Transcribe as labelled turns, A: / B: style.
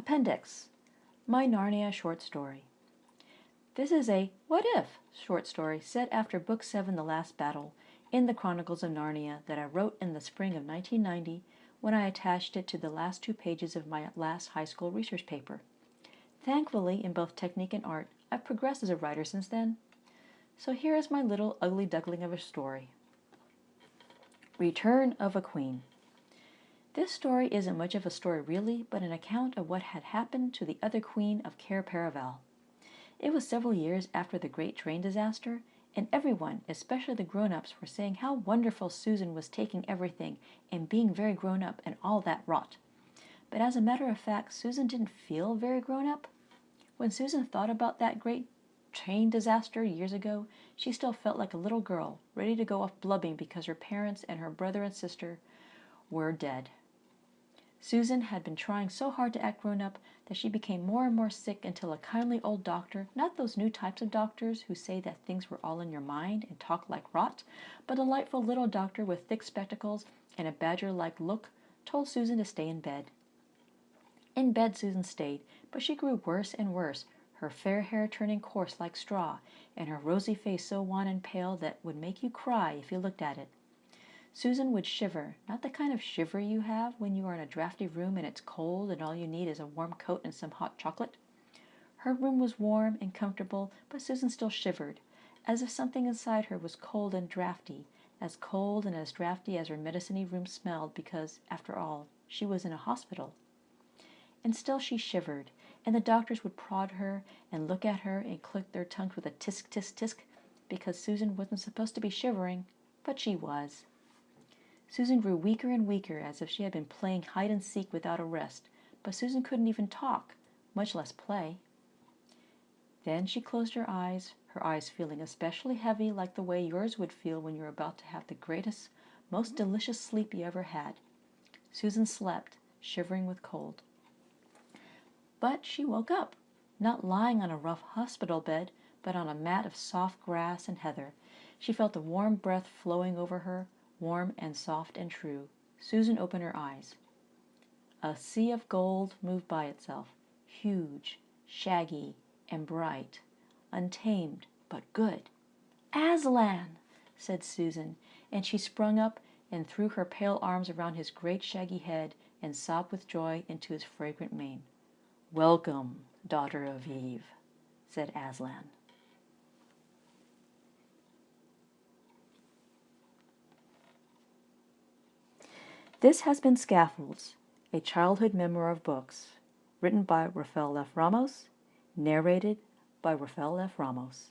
A: Appendix, my Narnia short story. This is a what if short story set after Book 7, The Last Battle, in the Chronicles of Narnia that I wrote in the spring of 1990 when I attached it to the last 2 pages of my last high school research paper. Thankfully, in both technique and art, I've progressed as a writer since then. So here is my little ugly duckling of a story. Return of a Queen. This story isn't much of a story really, but an account of what had happened to the other queen of Cair Paravel. It was several years after the great train disaster, and everyone, especially the grown-ups, were saying how wonderful Susan was taking everything and being very grown-up and all that rot. But as a matter of fact, Susan didn't feel very grown-up. When Susan thought about that great train disaster years ago, she still felt like a little girl, ready to go off blubbing because her parents and her brother and sister were dead. Susan had been trying so hard to act grown-up that she became more and more sick until a kindly old doctor, not those new types of doctors who say that things were all in your mind and talk like rot, but a delightful little doctor with thick spectacles and a badger-like look, told Susan to stay in bed. In bed Susan stayed, but she grew worse and worse, her fair hair turning coarse like straw, and her rosy face so wan and pale that would make you cry if you looked at it. Susan would shiver, not the kind of shiver you have when you are in a drafty room and it's cold and all you need is a warm coat and some hot chocolate. Her room was warm and comfortable, but Susan still shivered, as if something inside her was cold and drafty as drafty as her medicine-y room smelled because, after all, she was in a hospital. And still she shivered, and the doctors would prod her and look at her and click their tongues with a tisk, tisk, tisk, because Susan wasn't supposed to be shivering, but she was. Susan grew weaker and weaker, as if she had been playing hide-and-seek without a rest, but Susan couldn't even talk, much less play. Then she closed her eyes feeling especially heavy like the way yours would feel when you're about to have the greatest, most delicious sleep you ever had. Susan slept, shivering with cold. But she woke up, not lying on a rough hospital bed, but on a mat of soft grass and heather. She felt the warm breath flowing over her, warm and soft and true. Susan opened her eyes. A sea of gold moved by itself, huge, shaggy, and bright, untamed, but good. "Aslan!" said Susan, and she sprung up and threw her pale arms around his great shaggy head and sobbed with joy into his fragrant mane. "Welcome, daughter of Eve," said Aslan. This has been Scaffolds, a childhood memoir of books, written by Rafael F. Ramos, narrated by Rafael F. Ramos.